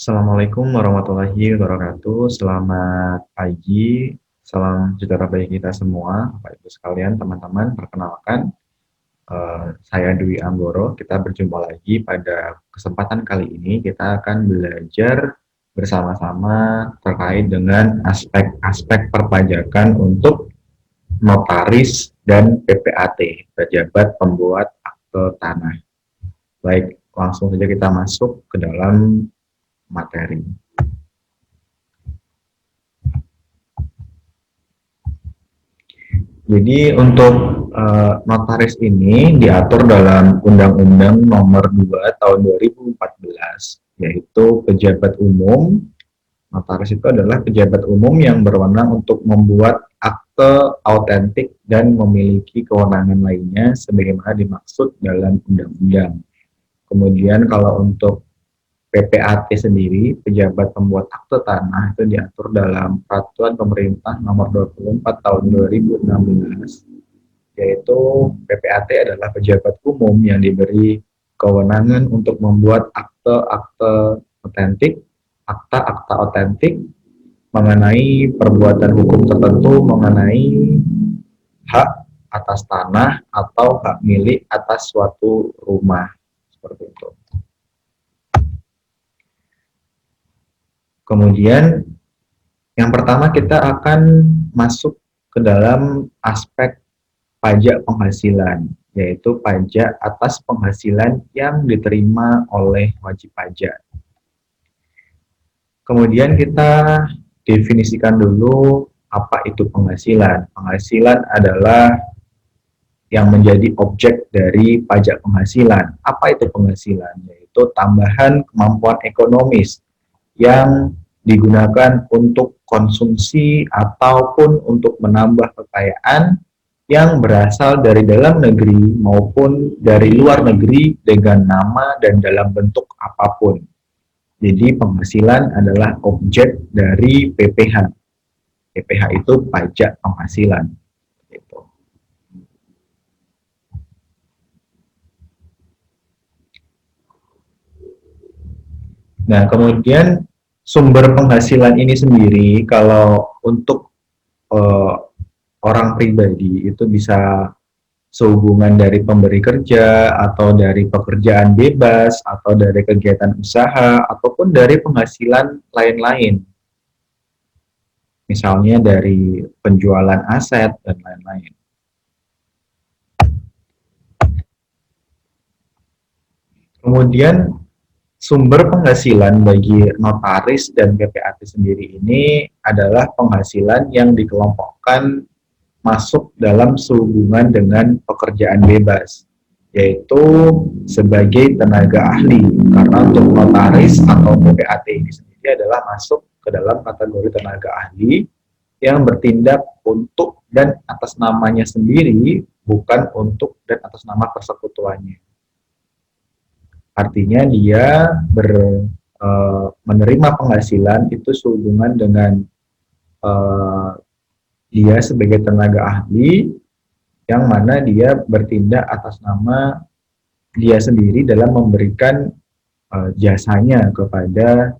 Assalamualaikum warahmatullahi wabarakatuh. Selamat pagi, salam sejahtera bagi kita semua, Bapak Ibu sekalian, teman-teman. Perkenalkan, saya Dwi Anggoro. Kita berjumpa lagi pada kesempatan kali ini. Kita akan belajar bersama-sama terkait dengan aspek-aspek perpajakan untuk notaris dan PPAT, pejabat pembuat akte tanah. Baik, langsung saja kita masuk ke dalam materi. Jadi untuk notaris ini diatur dalam Undang-Undang Nomor 2 Tahun 2014, yaitu pejabat umum. Notaris itu adalah pejabat umum yang berwenang untuk membuat akte autentik dan memiliki kewenangan lainnya sebagaimana dimaksud dalam undang-undang. Kemudian kalau untuk PPAT sendiri, pejabat pembuat akte tanah, itu diatur dalam Peraturan Pemerintah Nomor 24 Tahun 2016, yaitu PPAT adalah pejabat umum yang diberi kewenangan untuk membuat akte-akte otentik, akta-akta otentik mengenai perbuatan hukum tertentu mengenai hak atas tanah atau hak milik atas suatu rumah, seperti itu. Kemudian yang pertama kita akan masuk ke dalam aspek pajak penghasilan, yaitu pajak atas penghasilan yang diterima oleh wajib pajak. Kemudian kita definisikan dulu apa itu penghasilan. Penghasilan adalah yang menjadi objek dari pajak penghasilan. Apa itu penghasilan? Yaitu tambahan kemampuan ekonomis yang digunakan untuk konsumsi ataupun untuk menambah kekayaan yang berasal dari dalam negeri maupun dari luar negeri dengan nama dan dalam bentuk apapun. Jadi penghasilan adalah objek dari PPh. PPh itu pajak penghasilan. Gitu. Nah, kemudian sumber penghasilan ini sendiri kalau untuk orang pribadi itu bisa sehubungan dari pemberi kerja atau dari pekerjaan bebas atau dari kegiatan usaha ataupun dari penghasilan lain-lain. Misalnya dari penjualan aset dan lain-lain. Kemudian sumber penghasilan bagi notaris dan PPAT sendiri ini adalah penghasilan yang dikelompokkan masuk dalam sehubungan dengan pekerjaan bebas, yaitu sebagai tenaga ahli. Karena untuk notaris atau PPAT ini sendiri adalah masuk ke dalam kategori tenaga ahli yang bertindak untuk dan atas namanya sendiri, bukan untuk dan atas nama persekutuannya. Artinya dia menerima penghasilan itu sehubungan dengan dia sebagai tenaga ahli yang mana dia bertindak atas nama dia sendiri dalam memberikan jasanya kepada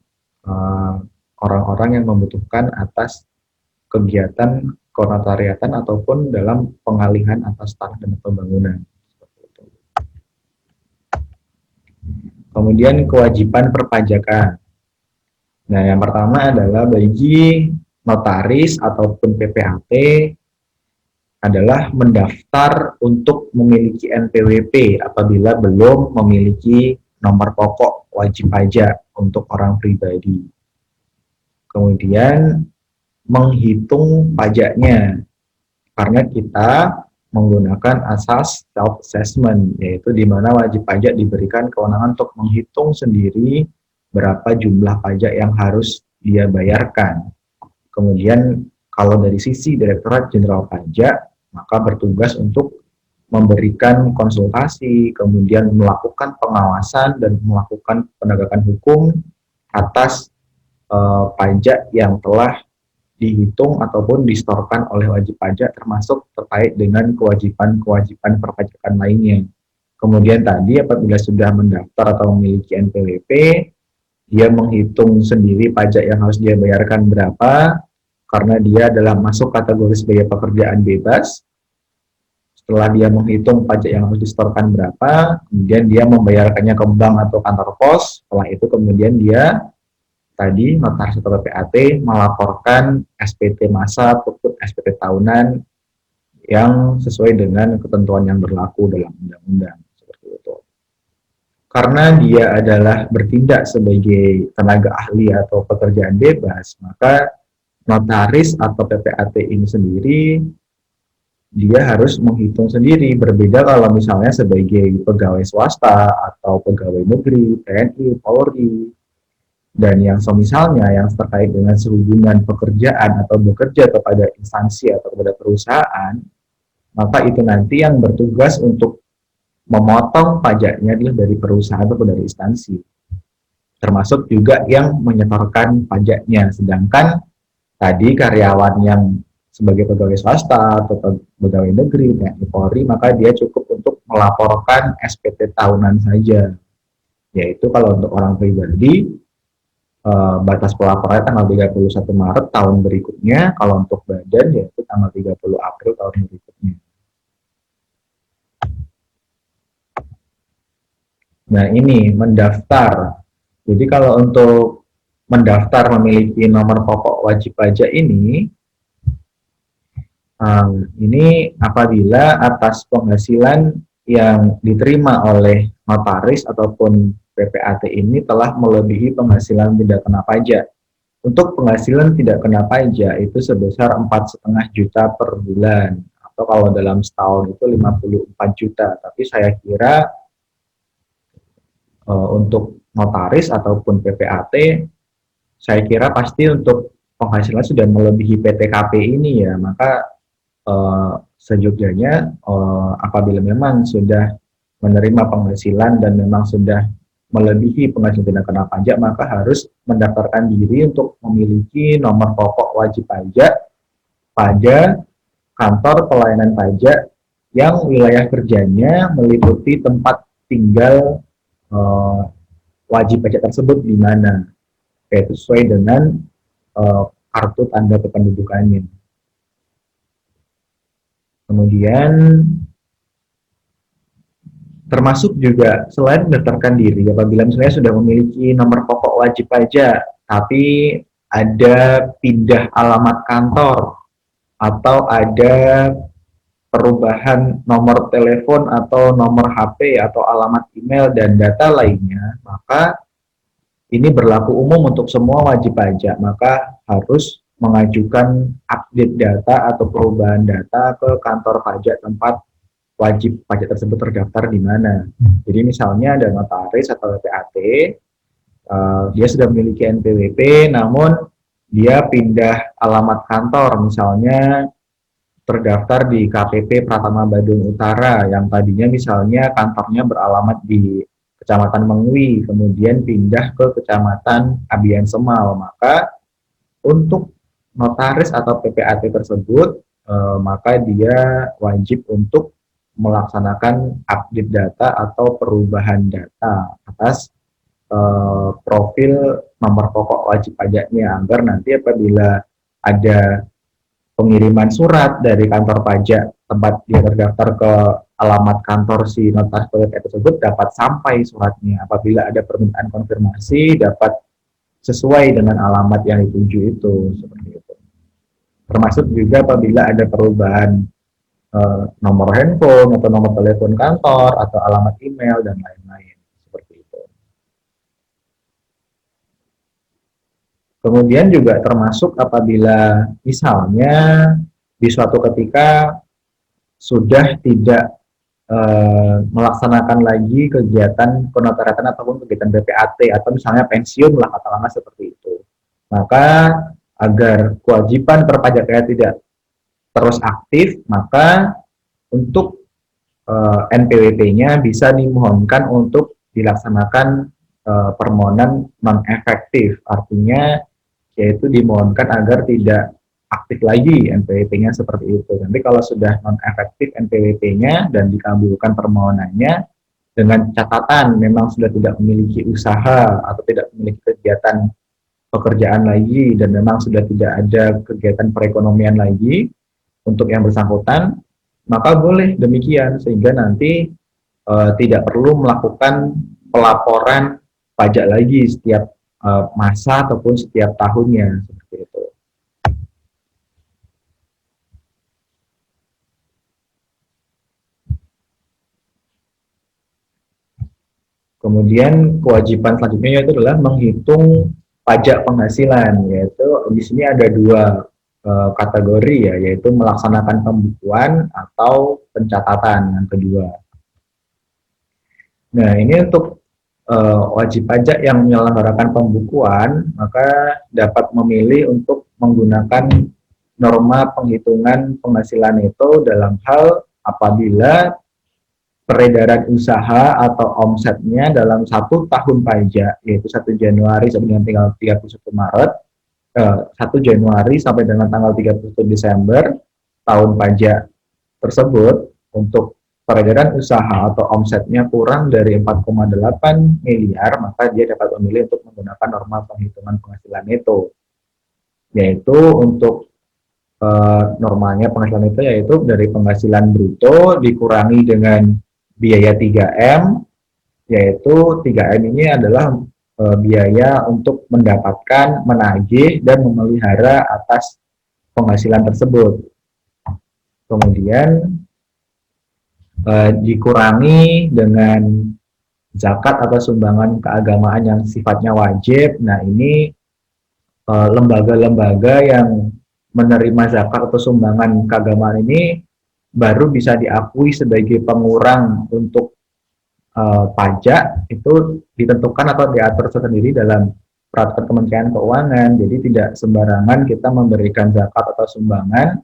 orang-orang yang membutuhkan atas kegiatan konotariatan ataupun dalam pengalihan atas tanah dan pembangunan. Kemudian kewajiban perpajakan. Nah, yang pertama adalah bagi notaris ataupun PPAT adalah mendaftar untuk memiliki NPWP apabila belum memiliki nomor pokok wajib pajak untuk orang pribadi. Kemudian menghitung pajaknya, karena kita menggunakan asas self-assessment, yaitu di mana wajib pajak diberikan kewenangan untuk menghitung sendiri berapa jumlah pajak yang harus dia bayarkan. Kemudian kalau dari sisi Direktorat Jenderal Pajak, maka bertugas untuk memberikan konsultasi, kemudian melakukan pengawasan dan melakukan penegakan hukum atas pajak yang telah dihitung ataupun distorkan oleh wajib pajak, termasuk terkait dengan kewajiban-kewajiban perpajakan lainnya. Kemudian tadi apabila sudah mendaftar atau memiliki NPWP, dia menghitung sendiri pajak yang harus dia bayarkan berapa, karena dia adalah masuk kategori sebagai pekerjaan bebas. Setelah dia menghitung pajak yang harus disetorkan berapa, kemudian dia membayarkannya ke bank atau kantor pos. Setelah itu kemudian dia tadi notaris atau PPAT melaporkan SPT masa ataupun SPT tahunan yang sesuai dengan ketentuan yang berlaku dalam undang-undang, seperti itu. Karena dia adalah bertindak sebagai tenaga ahli atau pekerjaan bebas, maka notaris atau PPAT ini sendiri dia harus menghitung sendiri. Berbeda kalau misalnya sebagai pegawai swasta atau pegawai negeri, TNI, Polri, dan yang semisalnya yang terkait dengan sehubungan pekerjaan atau bekerja kepada instansi atau kepada perusahaan, maka itu nanti yang bertugas untuk memotong pajaknya dari perusahaan atau dari instansi, termasuk juga yang menyetorkan pajaknya. Sedangkan tadi karyawan yang sebagai pegawai swasta atau pegawai negeri, TNI, Polri, maka dia cukup untuk melaporkan SPT tahunan saja. Yaitu kalau untuk orang pribadi, batas pelaporan tanggal 31 Maret tahun berikutnya, kalau untuk badan yaitu tanggal 30 April tahun berikutnya. Nah ini mendaftar. Jadi kalau untuk mendaftar memiliki nomor pokok wajib pajak ini apabila atas penghasilan yang diterima oleh notaris ataupun PPAT ini telah melebihi penghasilan tidak kena pajak. Untuk penghasilan tidak kena pajak itu sebesar 4,5 juta per bulan, atau kalau dalam setahun itu 54 juta. Tapi saya kira untuk notaris ataupun PPAT, saya kira pasti untuk penghasilan sudah melebihi PTKP ini ya, maka seyogyanya apabila memang sudah menerima penghasilan dan memang sudah melebihi penghasilan tidak kena pajak, maka harus mendaftarkan diri untuk memiliki nomor pokok wajib pajak pada kantor pelayanan pajak yang wilayah kerjanya meliputi tempat tinggal wajib pajak tersebut di mana, yaitu sesuai dengan kartu tanda kependudukannya. Kemudian termasuk juga selain mendaftarkan diri, apabila misalnya sudah memiliki nomor pokok wajib pajak, tapi ada pindah alamat kantor atau ada perubahan nomor telepon atau nomor HP atau alamat email dan data lainnya, maka ini berlaku umum untuk semua wajib pajak, maka harus mengajukan update data atau perubahan data ke kantor pajak tempat wajib pajak tersebut terdaftar di mana. Jadi misalnya ada notaris atau PPAT, dia sudah memiliki NPWP, namun dia pindah alamat kantor, misalnya terdaftar di KPP Pratama Badung Utara, yang tadinya misalnya kantornya beralamat di Kecamatan Mengwi, kemudian pindah ke Kecamatan Abian Semal, maka untuk notaris atau PPAT tersebut, maka dia wajib untuk melaksanakan update data atau perubahan data atas profil nomor pokok wajib pajaknya, agar nanti apabila ada pengiriman surat dari kantor pajak tempat dia terdaftar ke alamat kantor si notaris PPAT tersebut dapat sampai suratnya. Apabila ada permintaan konfirmasi dapat sesuai dengan alamat yang dituju itu, seperti itu. Termasuk juga apabila ada perubahan nomor handphone atau nomor telepon kantor atau alamat email dan lain-lain, seperti itu. Kemudian juga termasuk apabila misalnya di suatu ketika sudah tidak melaksanakan lagi kegiatan penotariatan ataupun kegiatan PPAT atau misalnya pensiun lah katakanlah seperti itu, maka agar kewajiban perpajakannya tidak terus aktif, maka untuk NPWP-nya bisa dimohonkan untuk dilaksanakan permohonan non-efektif, artinya yaitu dimohonkan agar tidak aktif lagi NPWP-nya seperti itu. Nanti kalau sudah non-efektif NPWP-nya dan dikabulkan permohonannya, dengan catatan memang sudah tidak memiliki usaha atau tidak memiliki kegiatan pekerjaan lagi dan memang sudah tidak ada kegiatan perekonomian lagi untuk yang bersangkutan, maka boleh demikian sehingga nanti tidak perlu melakukan pelaporan pajak lagi setiap masa ataupun setiap tahunnya seperti itu. Kemudian kewajiban selanjutnya yaitu adalah menghitung pajak penghasilan, yaitu di sini ada dua kategori ya, yaitu melaksanakan pembukuan atau pencatatan yang kedua. Nah, ini untuk wajib pajak yang menyelenggarakan pembukuan, maka dapat memilih untuk menggunakan norma penghitungan penghasilan itu dalam hal apabila peredaran usaha atau omsetnya dalam 1 tahun pajak, yaitu 1 Januari sampai dengan tanggal 31 Maret, 1 Januari sampai dengan tanggal 31 Desember tahun pajak tersebut, untuk peredaran usaha atau omsetnya kurang dari 4,8 miliar, maka dia dapat memilih untuk menggunakan norma penghitungan penghasilan itu, yaitu untuk normalnya penghasilan itu yaitu dari penghasilan bruto dikurangi dengan biaya 3M, yaitu 3M ini adalah biaya untuk mendapatkan, menagih, dan memelihara atas penghasilan tersebut. Kemudian dikurangi dengan zakat atau sumbangan keagamaan yang sifatnya wajib. Nah, ini lembaga-lembaga yang menerima zakat atau sumbangan keagamaan ini baru bisa diakui sebagai pengurang untuk pajak, itu ditentukan atau diatur tersendiri dalam peraturan Kementerian Keuangan. Jadi tidak sembarangan kita memberikan zakat atau sumbangan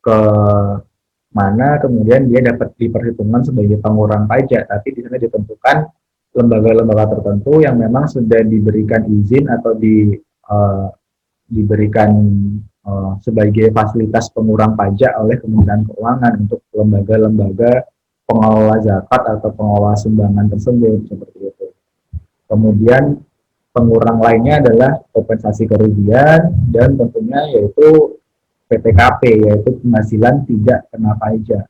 ke mana kemudian dia dapat diperhitungkan sebagai pengurang pajak, tapi di sana ditentukan lembaga-lembaga tertentu yang memang sudah diberikan izin atau diberikan sebagai fasilitas pengurang pajak oleh Kementerian Keuangan untuk lembaga-lembaga pengelola zakat atau pengelola sumbangan tersebut, seperti itu. Kemudian pengurang lainnya adalah kompensasi kerugian dan tentunya yaitu PTKP, yaitu penghasilan tidak kena pajak.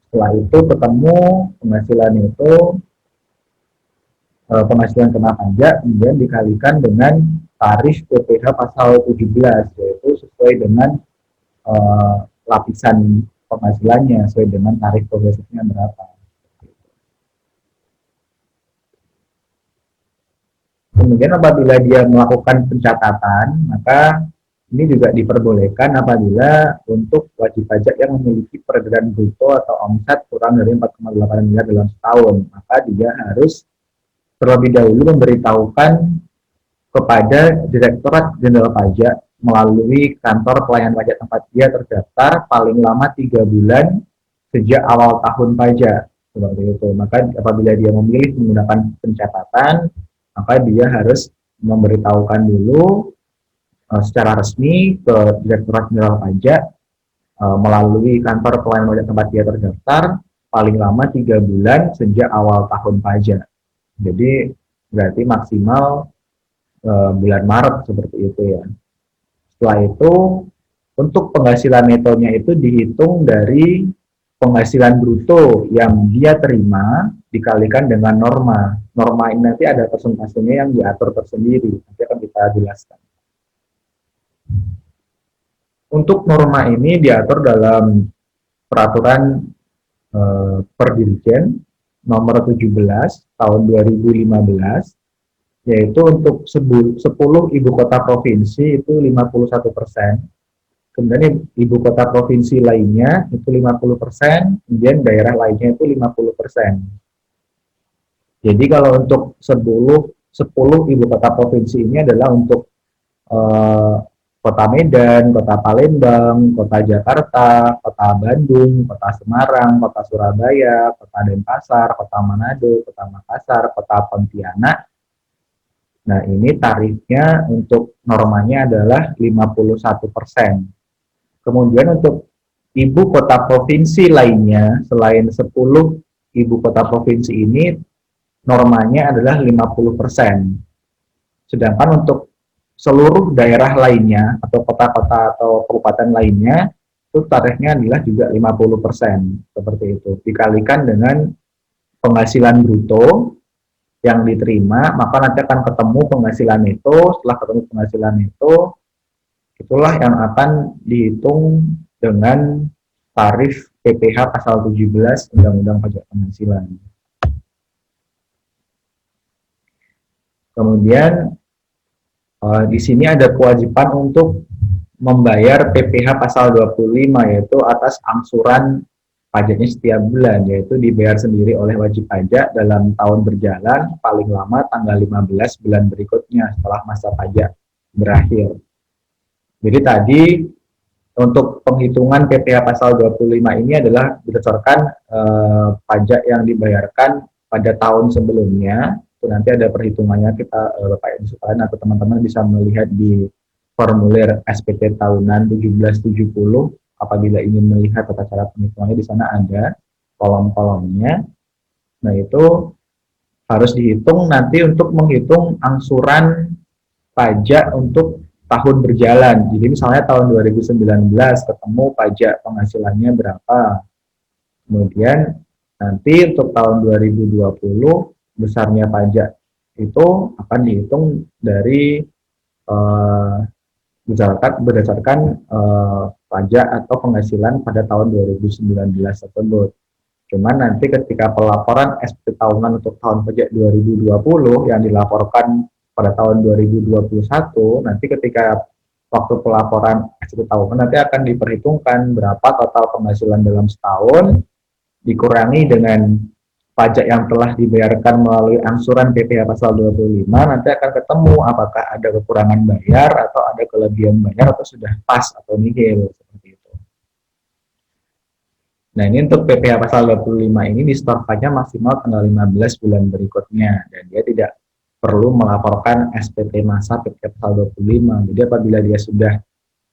Setelah itu ketemu penghasilan itu penghasilan kena pajak kemudian dikalikan dengan tarif PPh pasal 17, yaitu sesuai dengan lapisan penghasilannya, sesuai dengan tarif progresifnya berapa. Kemudian apabila dia melakukan pencatatan, maka ini juga diperbolehkan apabila untuk wajib pajak yang memiliki peredaran bruto atau omset kurang dari 4,8 miliar dalam setahun, maka dia harus terlebih dahulu memberitahukan kepada Direktorat Jenderal Pajak melalui kantor pelayanan pajak tempat dia terdaftar paling lama 3 bulan sejak awal tahun pajak, seperti itu. Maka apabila dia memilih menggunakan pencatatan, maka dia harus memberitahukan dulu secara resmi ke Direktorat Jenderal Pajak melalui kantor pelayanan pajak tempat dia terdaftar paling lama 3 bulan sejak awal tahun pajak. Jadi berarti maksimal bulan Maret, seperti itu ya. Setelah itu untuk penghasilan netonya itu dihitung dari penghasilan bruto yang dia terima dikalikan dengan norma. Norma ini nanti ada persentasenya yang diatur tersendiri, nanti akan kita jelaskan. Untuk norma ini diatur dalam peraturan Perdirjen nomor 17 tahun 2015, yaitu untuk 10 ibu kota provinsi itu 51%, kemudian ibu kota provinsi lainnya itu 50%, kemudian daerah lainnya itu 50%. Jadi kalau untuk 10 ibu kota provinsi ini adalah untuk Kota Medan, Kota Palembang, Kota Jakarta, Kota Bandung, Kota Semarang, Kota Surabaya, Kota Denpasar, Kota Manado, Kota Makassar, Kota Pontianak. Nah, ini tarifnya untuk normanya adalah 51%. Kemudian untuk ibu kota provinsi lainnya selain 10 ibu kota provinsi ini normanya adalah 50%. Sedangkan untuk seluruh daerah lainnya atau kota-kota atau kabupaten lainnya itu tarifnya adalah juga 50%, seperti itu. Dikalikan dengan penghasilan bruto yang diterima, maka nanti akan ketemu penghasilan itu. Setelah ketemu penghasilan itu, itulah yang akan dihitung dengan tarif PPh pasal 17 Undang-Undang Pajak Penghasilan. Kemudian di sini ada kewajiban untuk membayar PPh pasal 25, yaitu atas angsuran pajaknya setiap bulan, yaitu dibayar sendiri oleh wajib pajak dalam tahun berjalan paling lama tanggal 15 bulan berikutnya setelah masa pajak berakhir. Jadi tadi untuk penghitungan PPh pasal 25 ini adalah berdasarkan pajak yang dibayarkan pada tahun sebelumnya. Itu nanti ada perhitungannya, kita Bapak Ibu sekalian atau teman-teman bisa melihat di formulir SPT tahunan 1770. Apabila ingin melihat tata cara penghitungannya, di sana ada kolom-kolomnya. Nah, itu harus dihitung nanti untuk menghitung angsuran pajak untuk tahun berjalan. Jadi misalnya tahun 2019 ketemu pajak penghasilannya berapa. Kemudian nanti untuk tahun 2020 besarnya pajak itu akan dihitung dari berdasarkan pajak atau penghasilan pada tahun 2019 tersebut. Cuman nanti ketika pelaporan SPT tahunan untuk tahun pajak 2020 yang dilaporkan pada tahun 2021, nanti ketika waktu pelaporan SPT tahunan nanti akan diperhitungkan berapa total penghasilan dalam setahun, dikurangi dengan pajak yang telah dibayarkan melalui angsuran PPh pasal 25, nanti akan ketemu apakah ada kekurangan bayar atau ada kelebihan bayar atau sudah pas atau nihil, seperti itu. Nah, ini untuk PPh pasal 25 ini distorkannya maksimal tanggal 15 bulan berikutnya, dan dia tidak perlu melaporkan SPT masa PPh pasal 25. Jadi apabila dia sudah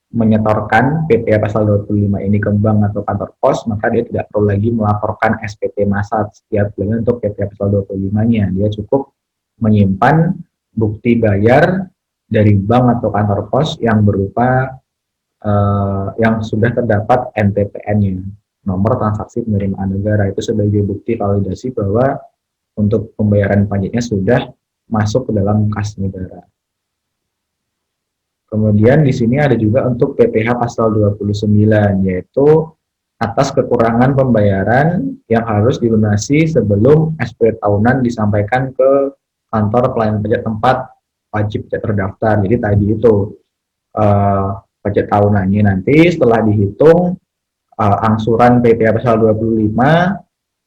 menyetorkan PPh pasal 25 ini ke bank atau kantor pos, maka dia tidak perlu lagi melaporkan SPT masa setiap bulan untuk PPh pasal 25-nya. Dia cukup menyimpan bukti bayar dari bank atau kantor pos yang berupa yang sudah terdapat NTPN-nya, nomor transaksi penerimaan negara, itu sebagai bukti validasi bahwa untuk pembayaran pajaknya sudah masuk ke dalam kas negara. Kemudian di sini ada juga untuk PPh pasal 29, yaitu atas kekurangan pembayaran yang harus dilunasi sebelum SPT tahunan disampaikan ke kantor pelayanan pajak tempat wajib pajak terdaftar. Jadi tadi itu pajak tahunannya nanti setelah dihitung angsuran PPh pasal 25,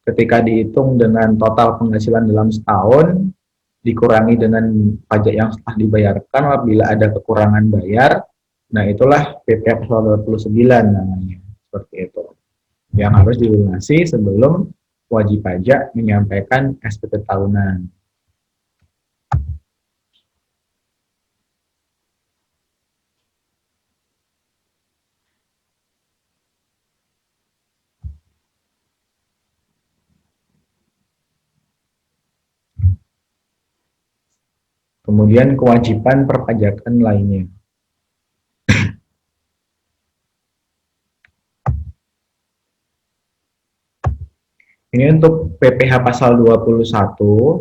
ketika dihitung dengan total penghasilan dalam setahun, dikurangi dengan pajak yang telah dibayarkan apabila ada kekurangan bayar. Nah, itulah PPh pasal 29 namanya, seperti itu, yang harus dilunasi sebelum wajib pajak menyampaikan SPT tahunan. Kemudian kewajiban perpajakan lainnya. Ini untuk PPh pasal 21,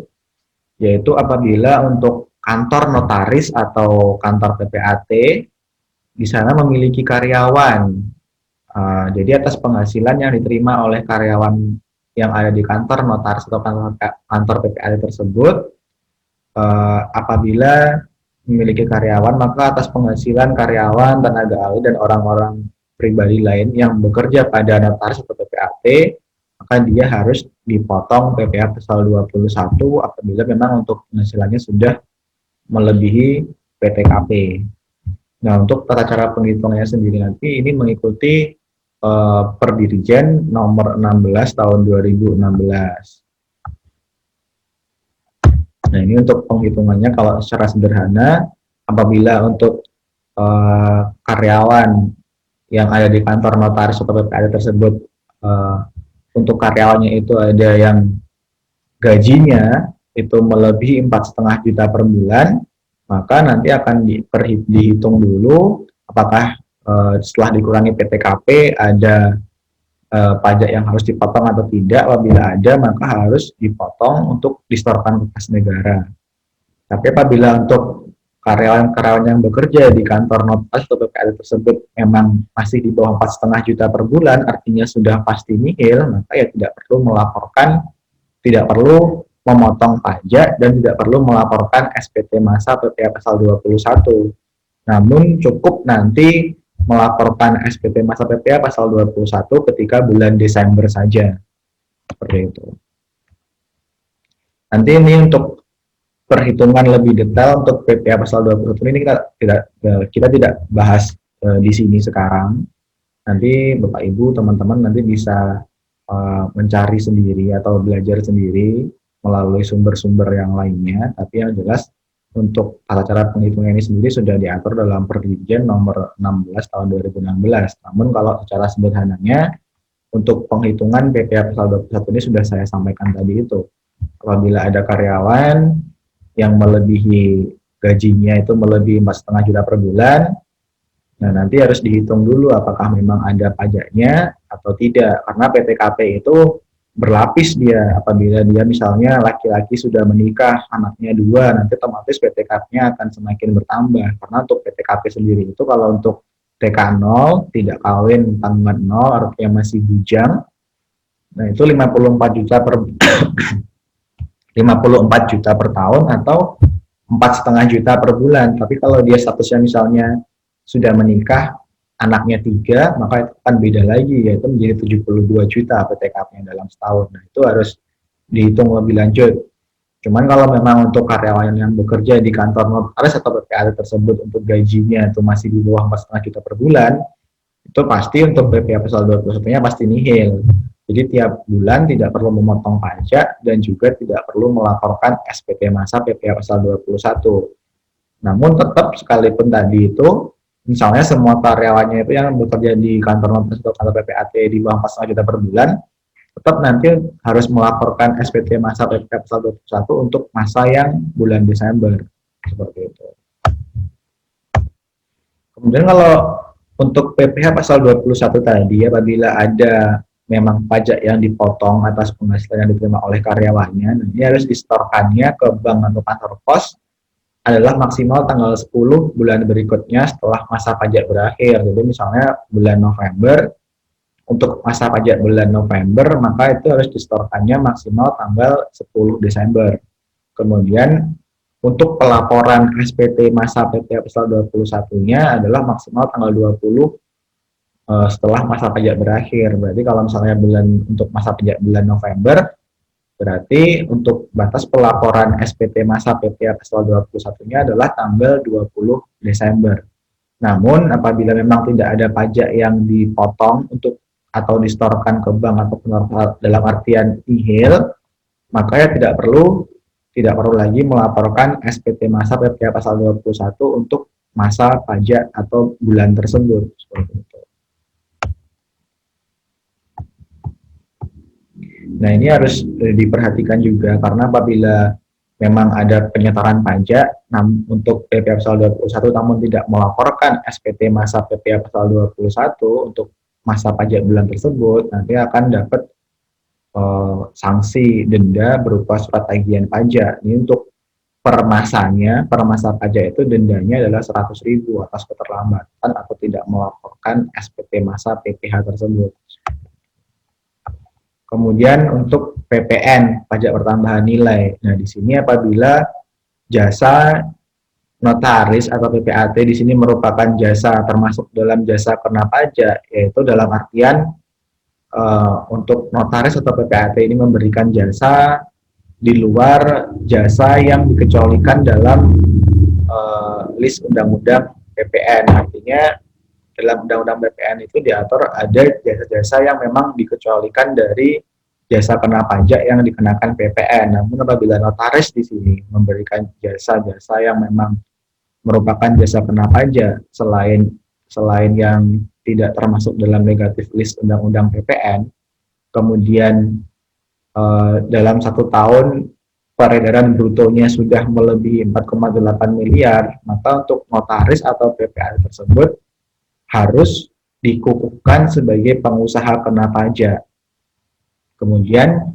yaitu apabila untuk kantor notaris atau kantor PPAT di sana memiliki karyawan. Jadi atas penghasilan yang diterima oleh karyawan yang ada di kantor notaris atau kantor PPAT tersebut, apabila memiliki karyawan, maka atas penghasilan karyawan, tenaga ahli, dan orang-orang pribadi lain yang bekerja pada notaris atau PPAT, maka dia harus dipotong PPh pasal 21 apabila memang untuk penghasilannya sudah melebihi PTKP. Nah, untuk tata cara penghitungannya sendiri nanti ini mengikuti Perdirjen nomor 16 tahun 2016. Nah, ini untuk penghitungannya kalau secara sederhana, apabila untuk karyawan yang ada di kantor notaris atau PPAT tersebut untuk karyawannya itu ada yang gajinya itu melebihi 4,5 juta per bulan, maka nanti akan dihitung dulu apakah setelah dikurangi PTKP ada pajak yang harus dipotong atau tidak. Apabila ada, maka harus dipotong untuk disetorkan ke kas negara. Tapi apabila untuk karyawan-karyawan yang bekerja di kantor notaris atau PPAT tersebut memang masih di bawah 4,5 juta per bulan, artinya sudah pasti nihil, maka ya tidak perlu melaporkan, tidak perlu memotong pajak, dan tidak perlu melaporkan SPT masa PPh pasal 21. Namun cukup nanti melaporkan SPT masa PPh pasal 21 ketika bulan Desember saja. Seperti itu. Nanti ini untuk perhitungan lebih detail untuk PPh pasal 21 ini kita tidak bahas di sini sekarang. Nanti Bapak Ibu, teman-teman nanti bisa mencari sendiri atau belajar sendiri melalui sumber-sumber yang lainnya. Tapi yang jelas untuk tata cara penghitungan ini sendiri sudah diatur dalam Perdirjen nomor 16 tahun 2016. Namun kalau secara sederhananya untuk penghitungan PPh pasal 21 ini sudah saya sampaikan tadi itu. Apabila ada karyawan yang melebihi gajinya itu melebihi 4,5 juta per bulan, nah nanti harus dihitung dulu apakah memang ada pajaknya atau tidak, karena PTKP itu berlapis dia. Apabila dia misalnya laki-laki sudah menikah, anaknya 2, nanti otomatis PTKP-nya akan semakin bertambah, karena untuk PTKP sendiri itu kalau untuk TK 0, tidak kawin, tanggungan 0, artinya masih bujang, nah itu 54 juta per 54 juta per tahun atau 4,5 juta per bulan. Tapi kalau dia statusnya misalnya sudah menikah, anaknya 3, maka itu akan beda lagi, yaitu menjadi 72 juta PTKP-nya dalam setahun. Nah, itu harus dihitung lebih lanjut. Cuman kalau memang untuk karyawan yang bekerja di kantor notaris atau PPAT tersebut untuk gajinya itu masih di bawah 4,5 juta per bulan, itu pasti untuk PPh pasal 21-nya pasti nihil. Jadi tiap bulan tidak perlu memotong pajak dan juga tidak perlu melaporkan SPT masa PPh pasal 21. Namun tetap sekalipun tadi itu misalnya semua karyawannya itu yang bekerja di kantor notaris atau kantor PPAT di bawah 4,5 juta per bulan, tetap nanti harus melaporkan SPT masa PPh pasal 21 untuk masa yang bulan Desember. Seperti itu. Kemudian kalau untuk PPh pasal 21 tadi, apabila ada memang pajak yang dipotong atas penghasilan yang diterima oleh karyawannya, ini harus disetorkannya ke bank atau kantor pos adalah maksimal tanggal 10 bulan berikutnya setelah masa pajak berakhir. Jadi misalnya bulan November, untuk masa pajak bulan November, maka itu harus disetorkannya maksimal tanggal 10 Desember. Kemudian untuk pelaporan SPT masa PPh pasal 21-nya adalah maksimal tanggal 20 setelah masa pajak berakhir. Berarti kalau misalnya untuk masa pajak bulan November, berarti untuk batas pelaporan SPT masa PPh pasal 21-nya adalah tanggal 20 Desember. Namun apabila memang tidak ada pajak yang dipotong untuk atau disetorkan ke bank atau dalam artian nihil, maka ya tidak perlu lagi melaporkan SPT masa PPh pasal 21 untuk masa pajak atau bulan tersebut. Seperti itu. Nah, ini harus diperhatikan juga karena apabila memang ada penyetoran pajak untuk PPh pasal 21 namun tidak melaporkan SPT masa PPh pasal 21 untuk masa pajak bulan tersebut, nanti akan dapat sanksi denda berupa surat tagihan pajak. Ini untuk per masanya, per masa pajak itu dendanya adalah 100.000 atas keterlambatan atau tidak melaporkan SPT masa PPh tersebut. Kemudian untuk PPN, pajak pertambahan nilai. Nah, di sini apabila jasa notaris atau PPAT di sini merupakan jasa termasuk dalam jasa kena pajak, yaitu dalam artian untuk notaris atau PPAT ini memberikan jasa di luar jasa yang dikecualikan dalam list undang-undang PPN. Artinya dalam undang-undang PPN itu diatur ada jasa-jasa yang memang dikecualikan dari jasa kena pajak yang dikenakan PPN. Namun apabila notaris di sini memberikan jasa-jasa yang memang merupakan jasa kena pajak selain yang tidak termasuk dalam negatif list undang-undang PPN, kemudian dalam 1 tahun peredaran brutonya sudah melebihi 4,8 miliar, maka untuk notaris atau PPA tersebut harus dikukuhkan sebagai pengusaha kena pajak. Kemudian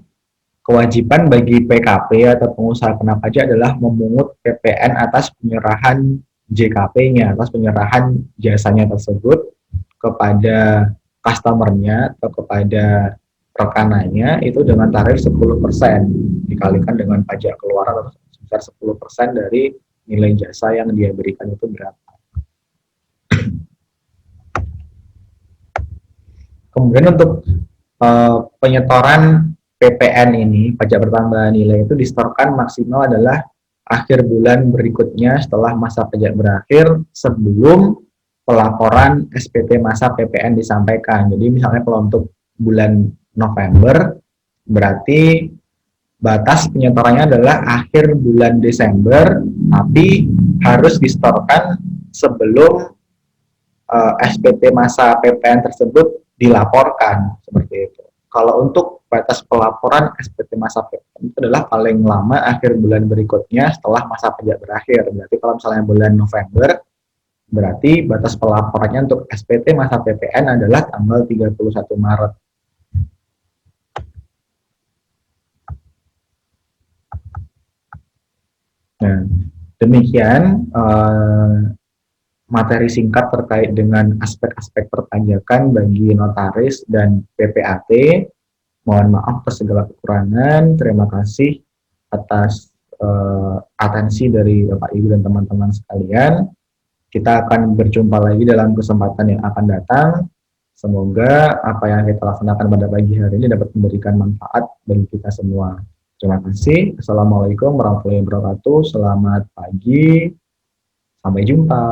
kewajiban bagi PKP atau pengusaha kena pajak adalah memungut PPN atas penyerahan JKP-nya, atas penyerahan jasanya tersebut kepada customer-nya atau kepada rekanannya itu dengan tarif 10% dikalikan dengan pajak keluaran atau sebesar 10% dari nilai jasa yang dia berikan itu berapa. Kemudian untuk penyetoran PPN ini, pajak pertambahan nilai itu disetorkan maksimal adalah akhir bulan berikutnya setelah masa pajak berakhir sebelum pelaporan SPT masa PPN disampaikan. Jadi misalnya kalau untuk bulan November, berarti batas penyetorannya adalah akhir bulan Desember, tapi harus disetorkan sebelum SPT masa PPN tersebut dilaporkan, seperti itu. Kalau untuk batas pelaporan SPT masa PPN itu adalah paling lama akhir bulan berikutnya setelah masa pajak berakhir. Berarti kalau misalnya bulan November, berarti batas pelaporannya untuk SPT masa PPN adalah tanggal 31 Maret. Nah, demikian materi singkat terkait dengan aspek-aspek perpajakan bagi notaris dan PPAT. Mohon maaf atas segala kekurangan. Terima kasih atas atensi dari Bapak Ibu dan teman-teman sekalian. Kita akan berjumpa lagi dalam kesempatan yang akan datang. Semoga apa yang kita laksanakan pada pagi hari ini dapat memberikan manfaat bagi kita semua. Terima kasih. Assalamualaikum warahmatullahi wabarakatuh. Selamat pagi. Sampai jumpa.